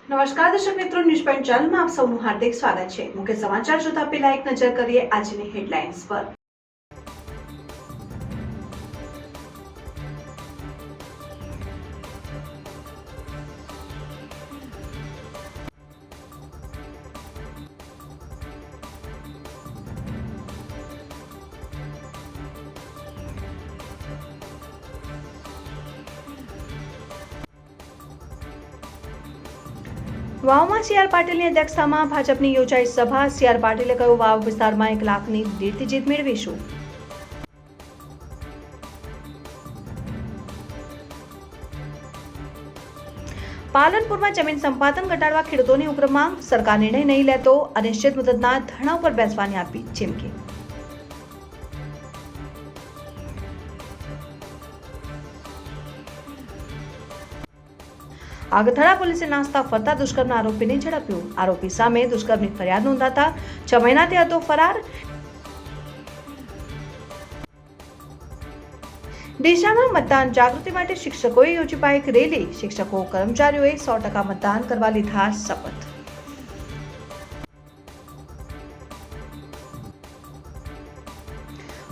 નમસ્કાર દર્શક મિત્રો, ન્યૂઝ પોઈન્ટ ચેનલમાં આપ સૌનું હાર્દિક સ્વાગત છે। મુખ્ય સમાચાર જોતા પહેલા એક નજર કરીએ આજની હેડલાઇન્સ પર। વાવમાં સીઆર પાટીલની અધ્યક્ષતામાં ભાજપની યોજાઈ સભા। સીઆર પાટીલે કહ્યું, વાવ વિસ્તારમાં 1 લાખની લીડથી જીત મેળવીશું। પાલનપુરમાં જમીન સંપાદન ઘટાડવા ખેડૂતોની ઉગ્ર માંગ। સરકાર નિર્ણય નહીં લે તો અનિશ્ચિત મુદતના ધરણા ઉપર બેસવાની આપી ચીમકી। આગથળા પોલીસે નાસ્તા ફરતા દુષ્કર્મના આરોપીને ઝડપ્યો। આરોપી સામે દુષ્કર્મની ફરિયાદ નોંધાતા 6 મહિનાથી હતો ફરાર। ડીસામાં મતદાન જાગૃતિ માટે શિક્ષકોએ યોજી બાઇક રેલી। શિક્ષકો કર્મચારીઓએ 100% મતદાન કરવા લીધા શપથ।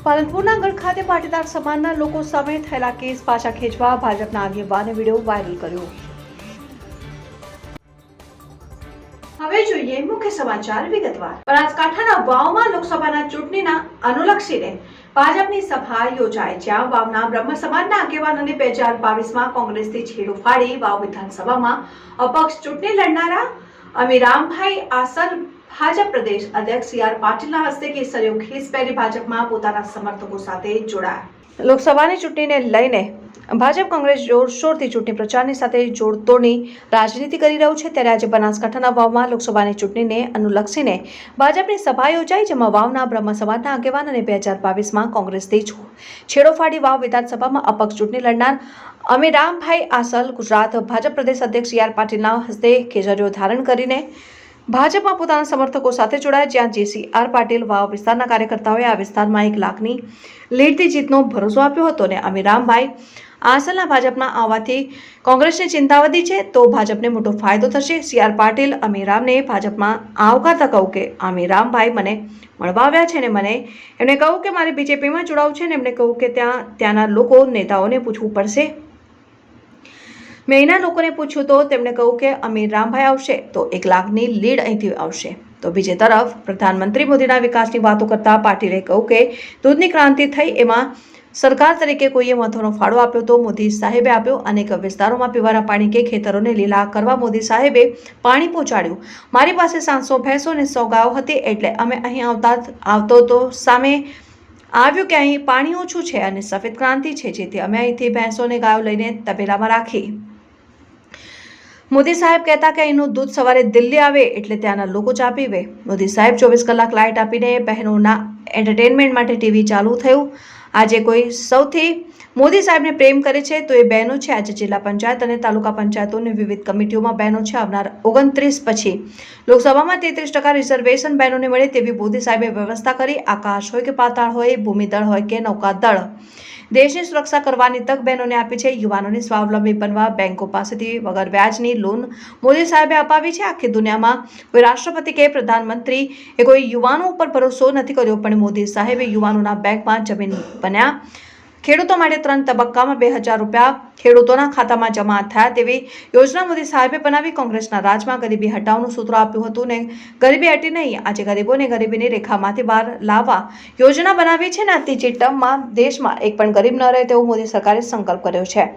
પાલનપુરના ગઢ ખાતે પાટીદાર સમાજના લોકો સામે થયેલા કેસ પાછા ખેંચવા ભાજપના આગેવાને વિડીયો વાયરલ કર્યો। હવે જોઈએ મુખ્ય સમાચાર વિગતવાર। બનાસકાંઠાના વાવમાં લોકસભાના ચૂંટણીના અનુલક્ષીને ભાજપની સભા યોજાઈ, જ્યાં વાવના બ્રહ્મ સમાજના આગેવાનોને 2022માં કોંગ્રેસથી છેડો ફાડી વાવ વિધાનસભામાં અપક્ષ ચૂંટણી લડનારા અમીરામભાઈ આસલ ભાજપ પ્રદેશ અધ્યક્ષ સીઆર પાટીલના હસ્તે કેસરીયો ખેસ પહેરી ભાજપમાં પોતાના સમર્થકો સાથે જોડાયા। લોકસભાની ચૂંટણીને લઈને ભાજપ કોંગ્રેસ જોરશોરથી ચૂંટણી પ્રચારની સાથે જોડતોડની રાજનીતિ કરી રહ્યું છે, ત્યારે આજે બનાસકાંઠાના વાવમાં લોકસભાની ચૂંટણીને અનુલક્ષીને ભાજપની સભા યોજાઈ, જેમાં વાવના બ્રહ્મ સમાજના આગેવાન અને 2022માં કોંગ્રેસથી છેડો ફાડી વાવ વિધાનસભામાં અપક્ષ ચૂંટણી લડનાર અમીરામભાઈ આસલ ગુજરાત ભાજપ પ્રદેશ અધ્યક્ષ સીઆર પાટીલના હસ્તે કેસરીયો ધારણ કરીને ભાજપમાં પોતાના સમર્થકો સાથે જોડાયા, જ્યાં સીઆર પાટીલ વાવ વિસ્તારના કાર્યકર્તાઓએ આ વિસ્તારમાં 1 લાખની લીડથી જીતનો ભરોસો આપ્યો હતો અને અમીરામભાઈ આસલના ભાજપના આવવાથી કોંગ્રેસની ચિંતા વધી છે, તો ભાજપને મોટો ફાયદો થશે। સીઆર પાટીલ અમીરામને ભાજપમાં આવકારતા કહ્યું કે અમીરામભાઈ મને મળવા આવ્યા છે અને એમણે કહ્યું કે મારે બીજેપીમાં જોડાવું છે અને એમણે કહ્યું કે ત્યાંના લોકો નેતાઓને પૂછવું પડશે। મેં અહીંના લોકોને પૂછ્યું તો તેમણે કહ્યું કે અમીરામભાઈ આવશે તો 1 લાખની લીડ અહીંથી આવશે। તો બીજી તરફ પ્રધાનમંત્રી મોદીના વિકાસની વાતો કરતા પાટીલે કહ્યું કે દૂધની ક્રાંતિ થઈ, એમાં સરકાર તરીકે કોઈએ મહત્વનો ફાળો આપ્યો તો મોદી સાહેબે આપ્યો। અનેક વિસ્તારોમાં પીવાના પાણી કે ખેતરોને લીલા કરવા મોદી સાહેબે પાણી પહોંચાડ્યું। મારી પાસે 700 ભેંસો અને 100 ગાયો હતી, એટલે અમે અહીં આવતો તો સામે આવ્યું કે અહીં પાણી ઓછું છે અને સફેદ ક્રાંતિ છે, જેથી અમે અહીંથી ભેંસો અને ગાયો લઈને તબેલામાં રાખી। મોદી સાહેબ કહેતા કે અહીંનું દૂધ સવારે દિલ્હી આવે એટલે ત્યાંના લોકો ચા પીવે। મોદી સાહેબ 24 કલાક લાઇટ આપીને બહેનોના એન્ટરટેનમેન્ટ માટે ટીવી ચાલુ થયું। આજે કોઈ સૌથી મોદી સાહેબને પ્રેમ કરે છે તો એ બહેનો છે। આજે જિલ્લા પંચાયત અને તાલુકા પંચાયતોની વિવિધ કમિટીઓમાં બહેનો છે। આવનાર 29 પછી લોકસભામાં 33% રિઝર્વેશન બહેનોને મળે તેવી મોદી સાહેબે વ્યવસ્થા કરી। આકાશ હોય કે પાતાળ હોય, ભૂમિદળ હોય કે નૌકાદળ, દેશની સુરક્ષા કરવાની તક બહેનોને આપી છે। યુવાનોને સ્વાવલંબી બનવા બેંકો પાસેથી વગર વ્યાજની લોન મોદી સાહેબે અપાવી છે। આખી દુનિયામાં કોઈ રાષ્ટ્રપતિ કે પ્રધાનમંત્રી એ કોઈ યુવાનો ઉપર ભરોસો નથી કર્યો, પણ મોદી સાહેબે યુવાનોના બેંકમાં જમીન બન્યા। ખેડૂતો માટે 3 તબક્કામાં 2000 રૂપિયા ખેડૂતોના ખાતામાં જમા થયા તેવી યોજના મોદી સાહેબે બનાવી। કોંગ્રેસના રાજમાં ગરીબી હટાવવાનું સૂત્ર આપ્યું હતું ને ગરીબી હટી નહીં, આજે ગરીબોને ગરીબીની રેખામાંથી બહાર લાવવા યોજના બનાવી છે ને ત્રીજી ટર્મમાં દેશમાં એક પણ ગરીબ ન રહે તેવો મોદી સરકારે સંકલ્પ કર્યો છે।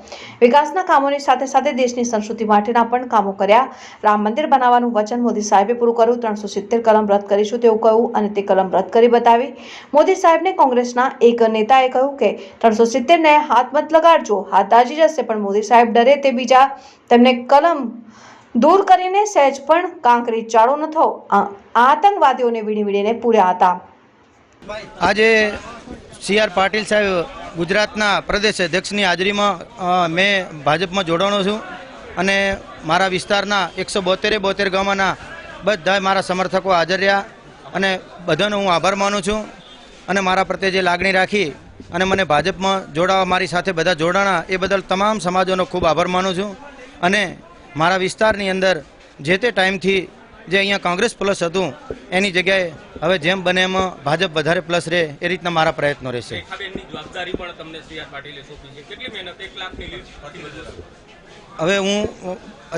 વિકાસના કામોની સાથે સાથે દેશની સંસ્કૃતિ માટેના પણ કામો કર્યા। રામ મંદિર બનાવવાનું વચન મોદી સાહેબે પૂરું કર્યું। 370 કલમ રદ કરીશું તેવું કહ્યું અને તે કલમ રદ કરી બતાવી। મોદી સાહેબને કોંગ્રેસના એક નેતાએ કહ્યું કે 370 ને હાથ મત લગાડજો, હાથ દાજી જશે, પણ મોદી સાહેબ ડરે તે બીજા તેમને કલમ દૂર કરીને સહેજ પણ કાંકરી ચાળો ન થયો। આતંકવાદીઓને વીણીને પૂર્યા હતા। આજે સીઆર પાટીલ સાહેબ ગુજરાતના પ્રદેશ અધ્યક્ષની હાજરીમાં મેં ભાજપમાં જોડાણો છું અને મારા વિસ્તારના 172 ગામના બધા મારા સમર્થકો હાજર રહ્યા અને બધાનો હું આભાર માનું છું અને મારા પ્રત્યે જે લાગણી રાખી અને મને ભાજપમાં જોડાવા મારી સાથે બધા જોડાણા એ બદલ તમામ સમાજોનો ખૂબ આભાર માનું છું। અને મારા વિસ્તારની અંદર જે તે ટાઈમથી જે અહીંયા કોંગ્રેસ પ્લસ હતું એની જગ્યાએ હવે જેમ બને એમ ભાજપ વધારે પ્લસ રહે એ રીતના મારા પ્રયત્નો રહેશે. રેખાબેનની જવાબદારી પણ તમને સી આર પાટીલે સોંપી છે. કેટલી મહેનત 1 લાખની લીડ હતી બધું? હવે હું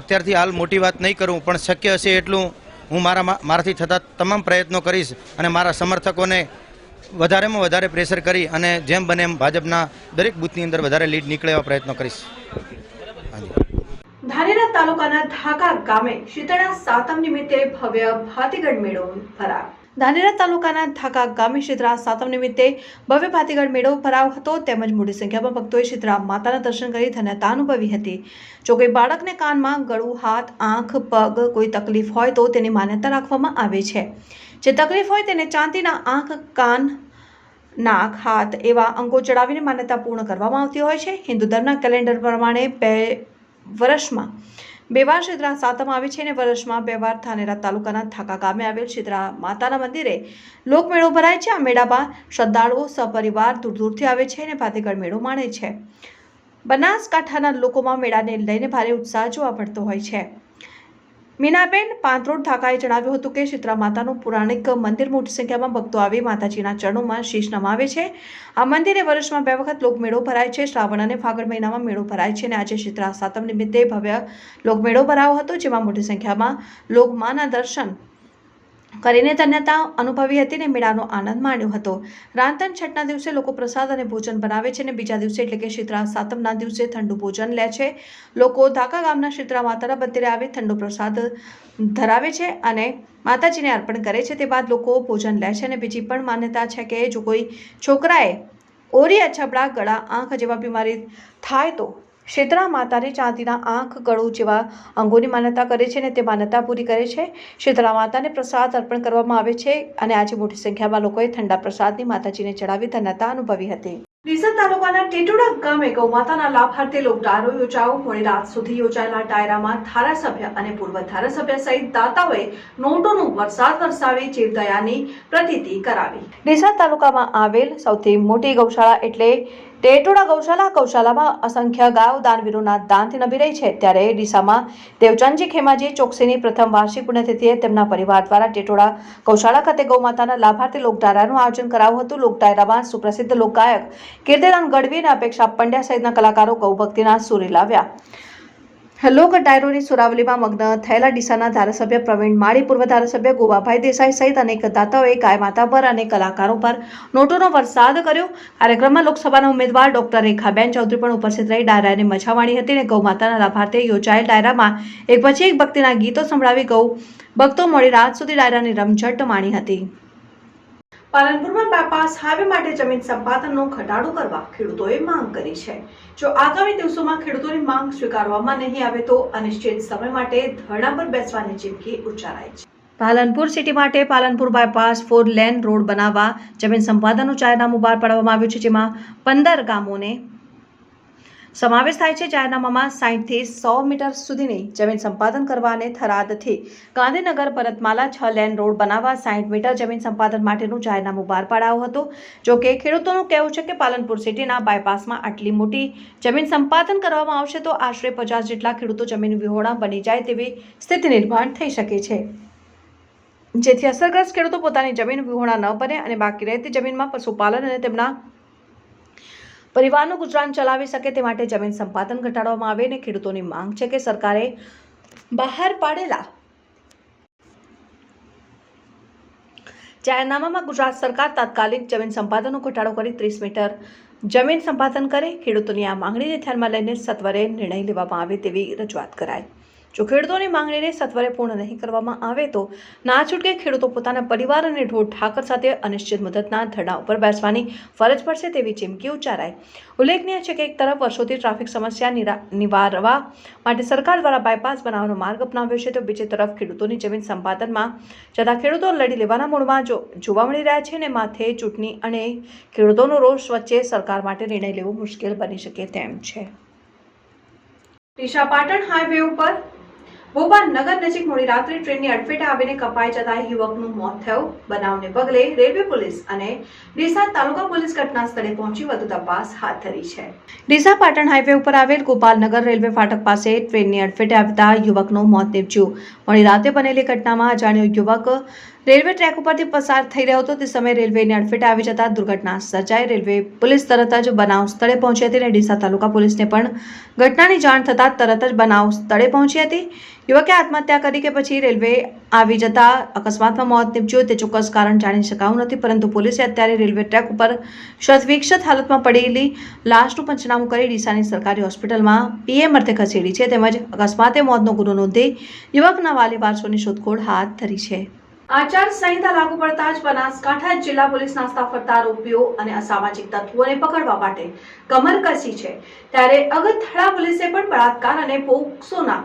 અત્યારથી હાલ મોટી વાત નહીં કરું, પણ શક્ય હશે એટલું હું મારાથી થતા તમામ પ્રયત્નો કરીશ અને મારા સમર્થકોને વધારેમાં વધારે પ્રેશર કરી અને જેમ બને એમ ભાજપના દરેક બૂથની અંદર વધારે લીડ નીકળે એવા પ્રયત્નો કરીશ. ધાનેરા તાલુકાના ધાકા ગામે શીતળા સાતમ નિમિત્તે ભવ્ય ભાતીગળ મેળો ભરાયો. ધાનેરા તાલુકાના ધાકા ગામે શીતળા સાતમ નિમિત્તે ભવ્ય ભાતીગળ મેળો ભરાયો હતો. તેમજ મોટી સંખ્યામાં ભક્તોએ શીતળા માતાના દર્શન કરી ધન્યતા અનુભવી હતી. જો કોઈ બાળકને કાનમાં ગળું, હાથ, આંખ, પગ કોઈ તકલીફ હોય તો તેની માન્યતા રાખવામાં આવે છે. જે તકલીફ હોય તેને ચાંદીના આંખ, કાન, નાક, હાથ એવા અંગો ચડાવીને માન્યતા પૂર્ણ કરવામાં આવતી હોય છે. હિન્દુ ધર્મના કેલેન્ડર પ્રમાણે વર્ષમાં 2 વાર શીતળા સાતમ આવે છે અને વર્ષમાં 2 વાર ધાનેરા તાલુકાના ધાકા ગામે આવેલ શીતળા માતાના મંદિરે લોકમેળો ભરાય છે. આ મેળામાં શ્રદ્ધાળુઓ સપરિવાર દૂર દૂરથી આવે છે અને ભાતીગળ મેળો માણે છે. બનાસકાંઠાના લોકોમાં મેળાને લઈને ભારે ઉત્સાહ જોવા મળતો હોય છે. મીનાબેન પાંત્રોડ ધાકાએ જણાવ્યું હતું કે શીતળા માતાનું પૌરાણિક મંદિર મોટી સંખ્યામાં ભક્તો આવી માતાજીના ચરણોમાં શીશ નમાવે છે. આ મંદિરે વર્ષમાં 2 વખત લોકમેળો ભરાય છે. શ્રાવણ અને ફાગણ મહિનામાં મેળો ભરાય છે અને આજે શીતળા સાતમ નિમિત્તે ભવ્ય લોકમેળો ભરાયો હતો, જેમાં મોટી સંખ્યામાં લોકમાના દર્શન કરીને ધન્યતા અનુભવી હતી અને મેળાનો આનંદ માણ્યો હતો. રાંધણ છઠના દિવસે લોકો પ્રસાદ અને ભોજન બનાવે છે અને બીજા દિવસે એટલે કે શીતળા સાતમના દિવસે ઠંડુ ભોજન લે છે. લોકો ધાકા ગામના શીતળા માતાના મંદિરે આવી ઠંડુ પ્રસાદ ધરાવે છે અને માતાજીને અર્પણ કરે છે. તે બાદ લોકો ભોજન લે છે અને બીજી પણ માન્યતા છે કે જો કોઈ છોકરાએ ઓરી, અછબડા, ગળા, આંખ જેવા બીમારી થાય તો શીતળા માતાને ચાંદીના આંખ, ગળું જેવા અંગોની માન્યતા કરે છે અને તે માન્યતા પૂરી કરે છે. શીતળા માતાને પ્રસાદ અર્પણ કરવામાં આવે છે અને આજે મોટી સંખ્યામાં લોકોએ ઠંડા પ્રસાદની માતાજીને ચડાવી ધન્યતા અનુભવી હતી. ડીસા તાલુકાના ટેટુડા ગામે ગૌમાતાના લાભાર્થે લોક ડાયરો યોજાયો. મોડી રાત સુધી યોજાયેલા ડાયરામાં ધારાસભ્ય અને પૂર્વ ધારાસભ્ય સહિત દાતાઓએ નોટોનું વરસાદ વરસાવી જીવદયાની પ્રતીતિ કરાવી. ડીસા તાલુકામાં આવેલ સૌથી મોટી ગૌશાળા એટલે ટેટુડા ગૌશાળામાં અસંખ્ય ગાયો દાનવીરોના દાનથી નભી રહી છે. ત્યારે ડીસામાં દેવચંદજી ખેમાજી ચોકસીની પ્રથમ વાર્ષિક પુણ્યતિથિએ તેમના પરિવાર દ્વારા ટેટુડા ગૌશાળા ખાતે ગૌમાતાના લાભાર્થે લોકડાયરાનું આયોજન કરાયું હતું. લોકડાયરામાં સુપ્રસિદ્ધ લોકગાયક કીર્તિદાન ગઢવી અને અપેક્ષા પંડ્યા સહિતના કલાકારો ગૌભક્તિના સૂર લાવ્યા. લોક ડાયરોની સુરાવલીમાં મગ્ન થયેલા ડીસાના ધારાસભ્ય પ્રવીણ માળી, પૂર્વ ધારાસભ્ય ગોવાભાઈ દેસાઈ સહિત અનેક દાતાઓએ ગાય માતા પર અને કલાકારો પર નોટોનો વરસાદ કર્યો. કાર્યક્રમમાં લોકસભાના ઉમેદવાર ડોક્ટર રેખાબેન ચૌધરી પણ ઉપસ્થિત રહી ડાયરાની મજા માણી હતી અને ગૌમાતાના લાભાર્થે યોજાયેલ ડાયરામાં એક પછી એક ભક્તિના ગીતો સંભળાવી ગૌ ભક્તો મોડી રાત સુધી ડાયરાની રમઝટ માણી હતી. પાલનપુરમાં બાયપાસ હાઈવે માટે જમીન સંપાદનનો ઘટાડો કરવા ખેડૂતોએ માંગ કરી છે. જો આગામી દિવસોમાં ખેડૂતોની માંગ સ્વીકારવામાં નહીં આવે તો અનિશ્ચિત સમય માટે ધરણા પર બેસવાની ચીમકી ઉચ્ચારાઈ છે. પાલનપુર સિટી માટે પાલનપુર બાયપાસ 4 લેન રોડ બનાવવા જમીન સંપાદનનું જાહેરનામું બહાર પાડવામાં આવ્યું છે, જેમાં 15 ગામોને સમાવેશ થાય છે. જાહેરનામામાં 60 થી 100 મીટર સુધીની જમીન સંપાદન કરવા અને થરાદથી ગાંધીનગર પરતમાલા 6 લેન રોડ બનાવવા 60 મીટર જમીન સંપાદન માટેનું જાહેરનામું બહાર પાડાયું હતું. જો કે ખેડૂતોનું કહેવું છે કે પાલનપુર સિટીના બાયપાસમાં આટલી મોટી જમીન સંપાદન કરવામાં આવશે તો આશરે 50 જેટલા ખેડૂતો જમીન વિહોણા બની જાય તેવી સ્થિતિ નિર્માણ થઈ શકે છે, જેથી અસરગ્રસ્ત ખેડૂતો પોતાની જમીન વિહોણા ન બને અને બાકી રહેતી જમીનમાં પશુપાલન અને તેમના પરિવારનું ગુજરાન ચલાવી શકે તે માટે જમીન સંપાદન ઘટાડવામાં આવે અને ખેડૂતોની માંગ છે કે સરકારે બહાર પાડેલા જાહેરનામામાં ગુજરાત સરકાર તાત્કાલિક જમીન સંપાદનનો ઘટાડો કરી 30 મીટર જમીન સંપાદન કરે. ખેડૂતોની આ માંગણીને ધ્યાનમાં લઈને સત્વરે નિર્ણય લેવામાં આવે તેવી રજૂઆત કરાઈ. જો ખેડૂતોની માંગણીને સત્વરે પૂર્ણ નહીં કરવામાં આવે તો ના છૂટકે ખેડૂતો પોતાના પરિવાર અને ઢોર ઠાકર સાથે અનિશ્ચિત મુદતના ધરણા ઉપર બેસવાની ફરજ પડશે તેવી ચીમકી ઉચ્ચારાઈ. ઉલ્લેખનીય છે કે એક તરફ વર્ષોથી ટ્રાફિક સમસ્યા નિવારવા માટે સરકાર દ્વારા બાયપાસ બનાવવાનો માર્ગ અપનાવ્યો છે, તો બીજી તરફ ખેડૂતોની જમીન સંપાદનમાં જતા ખેડૂતો લડી લેવાના મૂડમાં જોવા મળી રહ્યા છે અને માથે ચૂંટણી અને ખેડૂતોનો રોષ વચ્ચે સરકાર માટે નિર્ણય લેવો મુશ્કેલ બની શકે તેમ છે. ડીસા પાટણ હાઈવે ઉપર ભોપાલ નગર નજીક મોડી રાત્રે ટ્રેનની અડફેટે આવીને કપાઈ જતા યુવકનું મોત થયું. બનાવને પગલે રેલવે પોલીસ અને ડીસા તાલુકા પોલીસ ઘટના સ્થળે પહોંચી વધુ તપાસ હાથ ધરી છે. ડીસા પાટણ હાઈવે ઉપર આવેલ ગોપાલનગર રેલવે ફાટક પાસે ટ્રેનની અડફેટે આવતા યુવકનું મોત નીપજ્યું. મોડી રાતે બનેલી ઘટનામાં અજાણ્યો યુવક રેલવે ટ્રેક ઉપરથી પસાર થઈ રહ્યો હતો તે સમયે રેલવેની અડફેટે આવી જતા દુર્ઘટના સર્જાઈ. રેલવે પોલીસ તરત જ બનાવ સ્થળે પહોંચી હતી અને ડીસા તાલુકા પોલીસને પણ ઘટનાની જાણ થતાં તરત જ બનાવ સ્થળે પહોંચી હતી. યુવકે આત્મહત્યા કરી કે પછી રેલવે આવી જતા અકસ્માતમાં મોત નીપજ્યું તે ચોક્કસ કારણ જાણી શકાયું નથી, પરંતુ પોલીસે અત્યારે રેલવે ટ્રેક ઉપર શતવિક્ષત હાલતમાં પડેલી લાશનું પંચનામું કરી ડીસાની સરકારી હોસ્પિટલમાં પીએમ અર્થે ખસેડી છે. તેમજ અકસ્માતે મોતનો ગુનો નોંધી યુવકના વાલી વારસોની શોધખોળ હાથ ધરી છે. આચારસંહિતા લાગુ પડતા જ બનાસકાંઠા જિલ્લા પોલીસ નાસ્તા ફરતા આરોપીઓ અને અસામાજિક તત્વોને પકડવા માટે કમર કસી છે. ત્યારે અગથળા પોલીસે પણ બળાત્કાર અને પોક્સોના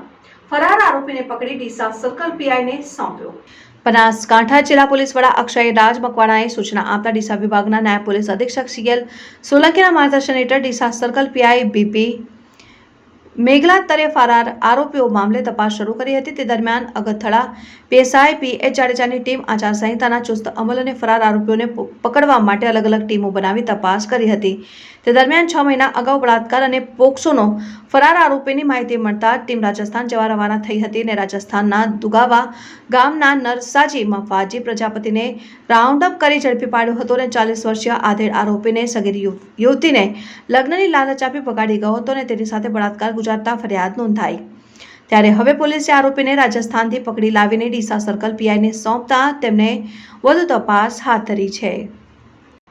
ફરાર આરોપીને પકડી ડીસા સર્કલ પીઆઈને સોંપ્યો. બનાસકાંઠા જિલ્લા પોલીસ વડા અક્ષય રાજ મકવાણાએ સૂચના આપતા ડીસા વિભાગના નાયબ પોલીસ અધિક્ષક સીએલ સોલંકીના માર્ગદર્શન હેઠળ ડીસા સર્કલ પીઆઈ બીપી મેઘલાતરે ફરાર આરોપીઓ મામલે તપાસ શરૂ કરી હતી. તે દરમિયાન અગથળા પીએસઆઈ પીએચ જાડેજાની ટીમ આચારસંહિતાના ચુસ્ત અમલ અને ફરાર આરોપીઓને પકડવા માટે અલગ અલગ ટીમો બનાવી તપાસ કરી હતી. તે દરમિયાન 6 મહિના અગાઉ બળાત્કાર અને પોક્સોનો ફરાર આરોપીની માહિતી મળતા ટીમ રાજસ્થાન જવા રવાના થઈ હતી અને રાજસ્થાનના દુગાવા ગામના નરસાજી મફાજી પ્રજાપતિને રાઉન્ડ અપ કરી ઝડપી પાડ્યો હતો અને 40 વર્ષીય આધેડ આરોપીને સગીર યુવતીને લગ્નની લાલચ આપી ભગાડી ગયો હતો અને તેની સાથે બળાત્કાર ગુજારતા ફરિયાદ નોંધાઈ. ત્યારે હવે પોલીસે આરોપીને રાજસ્થાનથી પકડી લાવીને ડીસા સર્કલ પીઆઈને સોંપતા તેમને વધુ તપાસ હાથ ધરી છે.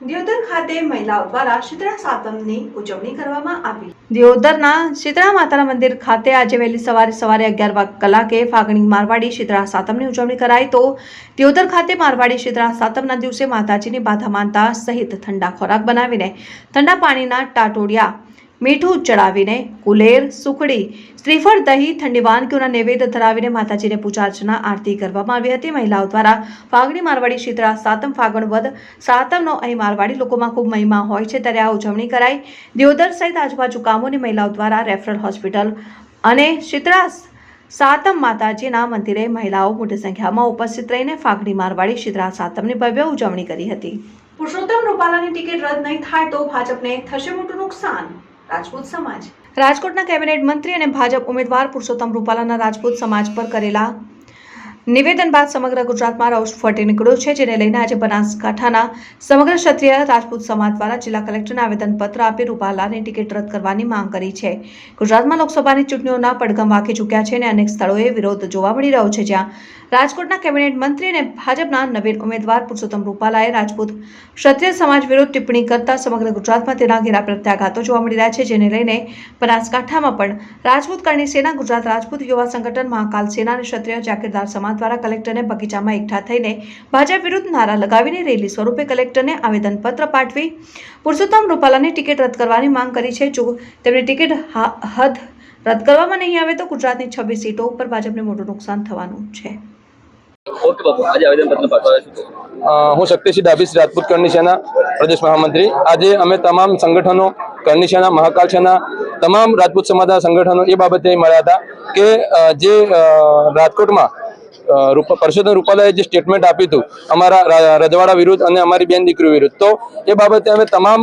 દિયોદર ખાતે મહિલાઓ દ્વારા શીતળા સાતમની ઉજવણી કરવામાં આવી. દિયોદરના શીતળા માતાના મંદિર ખાતે આજે વહેલી સવારે 11 કલાકે ફાગણી મારવાડી શીતળા સાતમની ઉજવણી કરાઈ. તો દિયોદર ખાતે મારવાડી શીતળા સાતમના દિવસે માતાજીની બાધા માનતા સહિત ઠંડા ખોરાક બનાવીને ઠંડા પાણીના ટાટોડિયા મીઠું ચડાવીને કુલેર સુખડી શ્રીફળ દહીં ઠંડી વાનગીઓના નૈવેદ્ય ધરાવીને માતાજીને પૂજા અર્ચના આરતી કરવામાં આવી હતી. મહિલાઓ દ્વારા ફાગણી મારવાડી શીતળા સાતમ ફાગણ વદ સાતમનો અહીં મારવાડી લોકોમાં ખૂબ મહિમા હોય છે ત્યારે આ ઉજવણી કરાઈ. દિયોદર સહિત આજુબાજુ ગામોની મહિલાઓ દ્વારા રેફરલ હોસ્પિટલ અને શીતળા સાતમ માતાજીના મંદિરે મહિલાઓ મોટી સંખ્યામાં ઉપસ્થિત રહીને ફાગણી મારવાડી શીતળા સાતમની ભવ્ય ઉજવણી કરી હતી. પુરુષોત્તમ રૂપાલાની ટિકિટ રદ નહીં થાય તો ભાજપને થશે મોટું નુકસાન. રાજપૂત સમાજ રાજકોટના કેબિનેટ મંત્રી અને ભાજપ ઉમેદવાર પુરુષોત્તમ રૂપાલાના રાજપૂત સમાજ પર કરેલા નિવેદન બાદ સમગ્ર ગુજરાતમાં રોષ ફાટી નીકળ્યો છે, જેને લઈને આજે બનાસકાંઠાના સમગ્ર ક્ષત્રિય રાજપૂત સમાજ દ્વારા જિલ્લા કલેક્ટરને આવેદનપત્ર આપી રૂપાલાની ટિકિટ રદ કરવાની માંગ કરી છે. ગુજરાતમાં લોકસભાની ચૂંટણીઓના પડઘમ વાગી ચૂક્યા છે અને અનેક સ્થળોએ વિરોધ જોવા મળી રહ્યો છે, જ્યાં રાજકોટના કેબિનેટ મંત્રી અને ભાજપના નવીન ઉમેદવાર પુરુષોત્તમ રૂપાલાએ રાજપૂત ક્ષત્રિય સમાજ વિરુદ્ધ ટિપ્પણી કરતા સમગ્ર ગુજરાતમાં તેના ઘેરા પ્રત્યાઘાતો જોવા મળી રહ્યા છે, જેને લઈને બનાસકાંઠામાં પણ રાજપૂત કરણી સેના, ગુજરાત રાજપૂત યુવા સંગઠન, મહાકાલ સેના અને ક્ષત્રિય જાગીરદાર સમાજ દ્વારા કલેક્ટરને બગીચામાં એકઠા થઈને ભાજપ વિરુદ્ધ નારા લગાવીને રેલી સ્વરૂપે કલેક્ટરને આવેદનપત્ર પાઠવી પુરુષોત્તમ રૂપાલાની ટિકિટ રદ કરવાની માંગ કરી છે. જો તેમની ટિકિટ રદ કરવામાં નહીં આવે તો ગુજરાતની 26 સીટો ઉપર ભાજપને મોટું નુકસાન થવાનું છે. હું શક્તિસિંહ ડાભી, રાજપૂત કરણી સેના પ્રદેશ મહામંત્રી. આજે અમે તમામ સંગઠનો, કરણી સેના, મહાકાલ સેના, તમામ રાજપૂત સમાજના સંગઠનો એ બાબતે મળ્યા હતા કે જે રાજકોટમાં પરસોત્તમ રૂપાલાએ જે સ્ટેટમેન્ટ આપ્યું હતું અમારા રજવાડા વિરુદ્ધ અને અમારી બેન દીકરીઓ વિરુદ્ધ, તો એ બાબતે અમે તમામ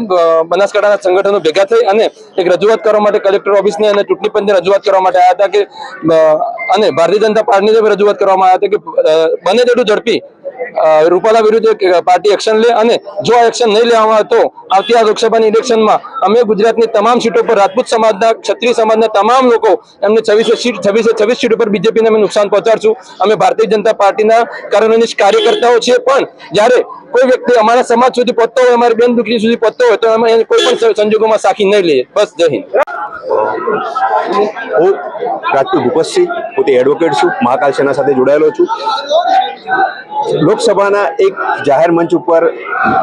બનાસકાંઠાના સંગઠનો ભેગા થઈ અને એક રજૂઆત કરવા માટે કલેક્ટર ઓફિસને અને ચૂંટણી પંચને રજૂઆત કરવા માટે આવ્યા હતા કે અને ભારતીય જનતા પાર્ટીને રજૂઆત કરવામાં આવ્યા હતા કે બને તેટલું ઝડપી રૂપાલા વિરુદ્ધ પાર્ટી એક્શન લે અને જો આ એક્શન નહીં લેવામાં આવે તો આવતી આ લોકસભાની ઇલેક્શનમાં અમે ગુજરાતની તમામ સીટો પર રાજપૂત સમાજના, ક્ષત્રિય સમાજના તમામ લોકો એમને 26 સીટ ઉપર બીજેપીને અમે નુકસાન પહોંચાડશું. અમે ભારતીય જનતા પાર્ટીના કાર્યનિષ્ઠ કાર્યકર્તાઓ છીએ, પણ જ્યારે કોઈ વ્યક્તિ અમારા સમાજ સુધી પહોંચતો હોય, અમારી બેન દીકરી સુધી પહોંચતો હોય તો અમે કોઈ પણ સંજોગોમાં સાખી નહીં લઈએ. બસ, જય હિન્દ. હું રાજપૂત ભૂપતસિંહ, પોતે એડવોકેટ છું, મહાકાલ સેના સાથે જોડાયેલો છું. લોકસભાના એક જાહેર મંચ ઉપર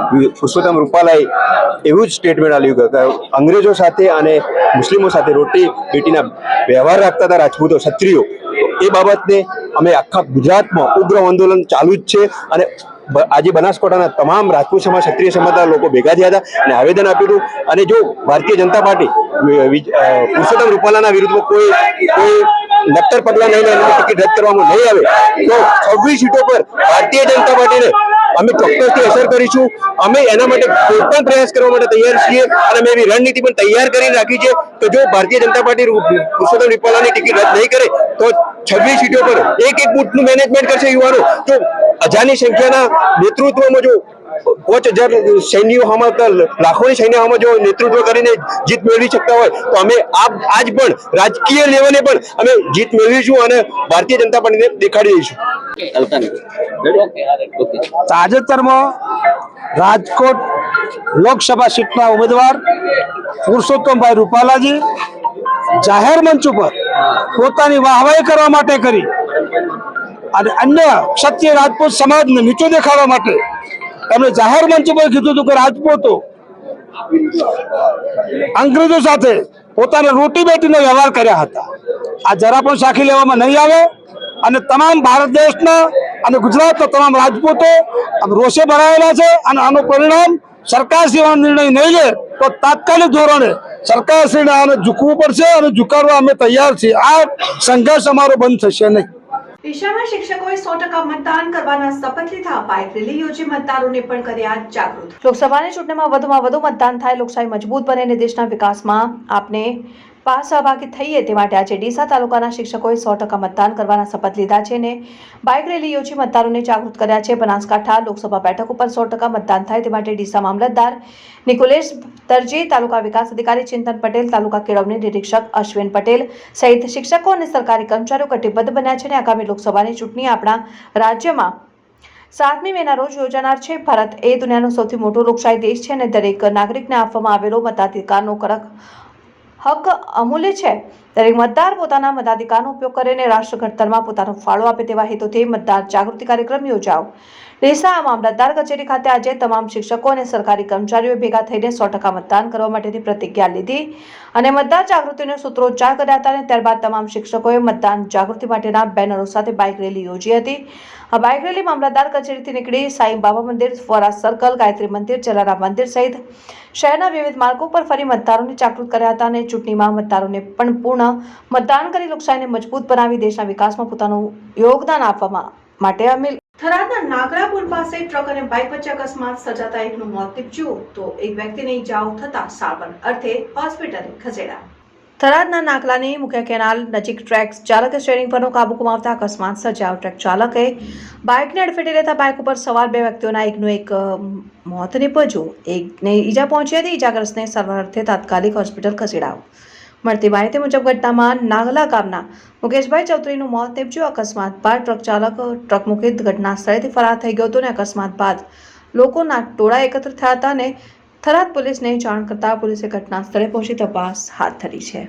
પુરુષોત્તમ રૂપાલાએ એવું જ સ્ટેટમેન્ટ આપ્યું કે અંગ્રેજો સાથે અને મુસ્લિમો સાથે રોટી બેટીના વ્યવહાર રાખતા હતા રાજપૂતો, ક્ષત્રિયો. એ બાબતને અમે આખા ગુજરાતમાં ઉગ્ર આંદોલન ચાલુ જ છે અને આજે બનાસકાંઠાના તમામ રાજપૂત સમાજ, ક્ષત્રિય સમાજના લોકો ભેગા થયા હતા અને આવેદન આપ્યું હતું. અને જો ભારતીય જનતા પાર્ટી પુરુષોત્તમ રૂપાલાના વિરુદ્ધમાં કોઈ નક્કર પગલાં લઈને એની ટિકિટ રદ કરવામાં નહીં આવે તો 26 સીટો પર ભારતીય જનતા પાર્ટીને અમે ચોક્કસથી અસર કરીશું. અમે એના માટે કોઈ પણ પ્રયાસ કરવા માટે તૈયાર છીએ અને અમે એવી રણનીતિ પણ તૈયાર કરી રાખી છે કે જો ભારતીય જનતા પાર્ટી પુરુષોત્તમ રૂપાલાની ટિકિટ રદ નહીં કરે તો 26 સીટો પર એક બૂથનું મેનેજમેન્ટ કરશે યુવાનો. જો હજારની સંખ્યાના નેતૃત્વમાં જો 5000 સૈન્યો આમાં લાખોની સૈન્ય આમાં જો નેતૃત્વ કરીને જીત મેળવી શકતા હોય તો અમે આજ પણ રાજકીય લેવલે પણ અમે જીત મેળવીશું અને ભારતીય જનતા પાર્ટીને દેખાડી દઈશું. તાજેતરમાં રાજકોટ લોકસભા સીટના ઉમેદવાર પુરુષોત્તમભાઈ રૂપાલાજી જાહેર મંચ ઉપર પોતાની વાહવાહી કરવા માટે કરી અને અન્ય ક્ષત્રિય રાજપૂત સમાજને નીચો દેખાડવા માટે એમણે જાહેર મંચ ઉપર કીધું હતું કે રાજપૂતો અંગ્રેજો સાથે પોતાને રોટી બેટીનો વ્યવહાર કર્યા હતા. આ જરા પણ સાખી લેવામાં નહીં આવે અને તમામ ભારત દેશના અને ગુજરાતના તમામ રાજપૂતો રોષે ભરાયેલા છે અને આનું પરિણામ સરકારશ્રીનો નિર્ણય નહીં લે તો તાત્કાલિક ધોરણે સરકારશ્રીને આને ઝૂકવું પડશે અને ઝુકાવવા અમે તૈયાર છીએ. આ સંઘર્ષ અમારો બંધ થશે નહીં. ડીસામાં શિક્ષકોએ 100% મતદાન કરવાના શપથ લીધા. બાઇક રેલી યોજી મતદારોને પણ કર્યા જાગૃત. લોકસભાની ચૂંટણીમાં વધુમાં વધુ મતદાન થાય, લોકશાહી મજબૂત બને અને દેશના વિકાસમાં આપને સહભાગી થઈએ તે માટે આજે ડીસા તાલુકાના શિક્ષકોએ 100% મતદાન કરવાના શપથ લીધા છે અને બાઇક રેલી યોજી મતદારોને જાગૃત કર્યા છે. બનાસકાંઠા લોકસભા બેઠક ઉપર 100% મતદાન થાય તે માટે ડીસા મામલતદાર નિકોલેશ દરજી, તાલુકા વિકાસ અધિકારી ચિંતન પટેલ, તાલુકા કેળવણી નિરીક્ષક અશ્વિન પટેલ સહિત શિક્ષકો અને સરકારી કર્મચારીઓ કટિબદ્ધ બન્યા છે અને આગામી લોકસભાની ચૂંટણી આપણા રાજ્યમાં 7મી મેના રોજ યોજાનાર છે. ભારત એ દુનિયાનો સૌથી મોટો લોકશાહી દેશ છે અને દરેક નાગરિકને આપવામાં આવેલો મતાધિકારનો કડક હક અમૂલ્ય છે. દરેક મતદાર પોતાના મતાધિકારનો ઉપયોગ કરીને રાષ્ટ્ર ઘડતરમાં પોતાનો ફાળો આપે તેવા હેતુથી મતદાર જાગૃતિ કાર્યક્રમ યોજાયો. ડીસા મામલતદાર કચેરી ખાતે આજે તમામ શિક્ષકો અને સરકારી કર્મચારીઓએ ભેગા થઈને 100% મતદાન કરવા માટેની પ્રતિજ્ઞા લીધી અને મતદાર જાગૃતિનો સૂત્રોચ્ચાર કર્યા હતા અને ત્યારબાદ તમામ શિક્ષકોએ મતદાન જાગૃતિ માટેના બેનરો સાથે બાઇક રેલી યોજી હતી. આ બાઇક રેલી મામલતદાર કચેરીથી નીકળી સાંઈ બાબા મંદિર, ફોરા સર્કલ, ગાયત્રી મંદિર, જલારામ મંદિર સહિત શહેરના વિવિધ માર્ગો પર ફરી મતદારોને જાગૃત કર્યા હતા અને ચૂંટણીમાં મતદારોને પણ પૂર્ણ મતદાન કરી લોકશાહીને મજબૂત બનાવી દેશના વિકાસમાં પોતાનું યોગદાન આપવા માટે અમે થરાદના નાગરા પુલ પાસે ટ્રક અને બાઇક વચ્ચે અકસ્માત સર્જાતા એકનું મોત નીપજ્યું તો એક વ્યક્તિને ઈજાઓ થતા સારવાર અર્થે હોસ્પિટલે ખસેડાયા. થરાદના નાગલાની મુખ્ય કેનાલ નજીક ટ્રેક ચાલકે સ્ટીયરિંગ પરનો કાબુ ગુમાવતા અકસ્માત સર્જાયો. ટ્રેક ચાલકે બાઇકને અડફેટે લેતા બાઇક ઉપર સવાર 2 વ્યક્તિઓના એકનું એક મોત નીપજ્યું. એકને ઈજા પહોંચી હતી. ઈજાગ્રસ્તને સારવાર અર્થે તાત્કાલિક હોસ્પિટલ ખસેડાયો. મળતી માહિતી મુજબ ઘટનામાં નાગલા ગામના મુકેશભાઈ ચૌધરીનું મોત નીપજ્યું. અકસ્માત બાદ ટ્રક ચાલક ટ્રક મૂકી ઘટના સ્થળેથી ફરાર થઈ ગયો હતો અને અકસ્માત બાદ લોકોના ટોળા એકત્ર થયા હતા અને થરાદ પોલીસને જાણ કરતા પોલીસે ઘટના સ્થળે પહોંચી તપાસ હાથ ધરી છે.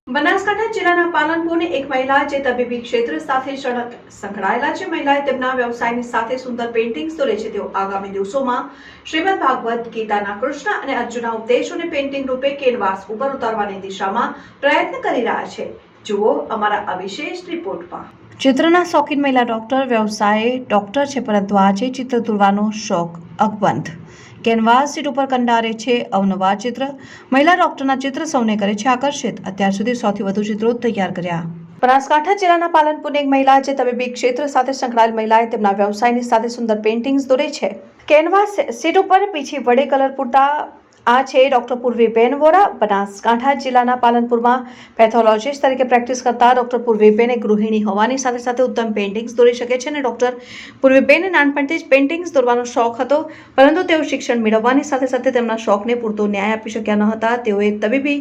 બનાસકાંઠા જિલ્લાના પાલનપુરની એક મહિલા જે તબીબી ક્ષેત્ર સાથે સંકળાયેલા છે. મહિલાએ તેમના વ્યવસાયની સાથે સુંદર પેઇન્ટિંગ્સ દોરે છે. તેઓ આગામી દિવસોમાં શ્રીમદ ભાગવત ગીતાના કૃષ્ણ અને અર્જુનના ઉપદેશોને પેઇન્ટિંગ રૂપે કેનવાસ ઉપર ઉતારવાની દિશામાં પ્રયત્ન કરી રહ્યા છે. જુઓ અમારા આ વિશેષ રિપોર્ટમાં. ચિત્રના શોખીન મહિલા ડોક્ટર વ્યવસાયે ડોક્ટર છે, પરંતુ આજે ચિત્ર દોરવાનો શોખ અકબંધ. કેનવાસ સીટ ઉપર કંડારે છે અવનવા ચિત્ર. મહિલા ડોક્ટરના ચિત્ર સૌને કરે છે આકર્ષિત. અત્યાર સુધી સૌથી વધુ ચિત્રો તૈયાર કર્યા. બનાસકાંઠા જિલ્લાના પાલનપુરની એક મહિલા જે તબીબી ક્ષેત્ર સાથે સંકળાયેલ મહિલાએ તેમના વ્યવસાયની સાથે સુંદર પેઇન્ટિંગ્સ દોરે છે. કેનવાસ સીટ ઉપર પીછી વડે કલર પૂરતા આ છે ડોક્ટર પૂર્વીબેન વોરા. બનાસકાંઠા જિલ્લાના પાલનપુરમાં પેથોલોજીસ્ટ તરીકે પ્રેક્ટિસ કરતા ડોક્ટર પૂર્વીબેન એક ગૃહિણી હોવાની સાથે સાથે ઉત્તમ પેઇન્ટિંગ્સ દોરી શકે છે અને ડોક્ટર પૂર્વીબેનને નાનપણથી જ પેઇન્ટિંગ્સ દોરવાનો શોખ હતો, પરંતુ તેઓ શિક્ષણ મેળવવાની સાથે સાથે તેમના શોખને પૂરતો ન્યાય આપી શક્યા ન હતા. તેઓ એક તબીબી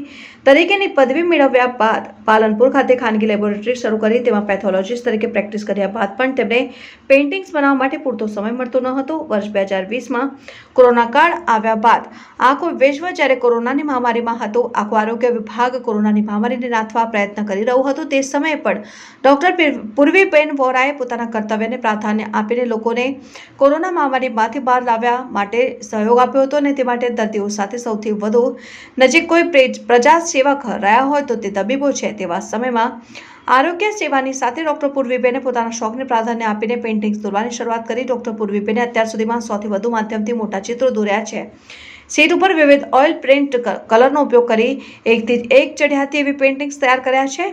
તરીકેની પદવી મેળવ્યા બાદ પાલનપુર ખાતે ખાનગી લેબોરેટરી શરૂ કરી તેમાં પેથોલોજીસ્ટ તરીકે પ્રેક્ટિસ કર્યા બાદ પણ તેમને પેઇન્ટિંગ્સ બનાવવા માટે પૂરતો સમય મળતો ન હતો. વર્ષ 2020માં કોરોના કાળ આવ્યા બાદ આખો વિશ્વ જ્યારે કોરોનાની મહામારીમાં હતો, આખો આરોગ્ય વિભાગ કોરોનાની મહામારીને નાથવા પ્રયત્ન કરી રહ્યું હતું. તે સમયે પણ ડોક્ટર પૂર્વીબેન વોરાએ પોતાના કર્તવ્યને પ્રાધાન્ય આપીને લોકોને કોરોના મહામારીમાંથી બહાર લાવવા માટે સહયોગ આપ્યો હતો અને તે માટે દર્દીઓ સાથે સૌથી વધુ નજીક કોઈ પ્રજા સેવક રહ્યા હોય તો તે તબીબો છે. તેવા સમયમાં આરોગ્ય સેવાની સાથે ડોક્ટર પૂર્વીબેને પોતાના શોખને પ્રાધાન્ય આપીને પેઇન્ટિંગ્સ દોરવાની શરૂઆત કરી. ડોક્ટર પૂર્વીબેને અત્યાર સુધીમાં સૌથી વધુ માધ્યમથી મોટા ચિત્રો દોર્યા છે. સીટ ઉપર વિવિધ ઓઇલ પ્રિન્ટ કલરનો ઉપયોગ કરી એકથી એક ચઢિયાતી એવી પેઇન્ટિંગ્સ તૈયાર કર્યા છે.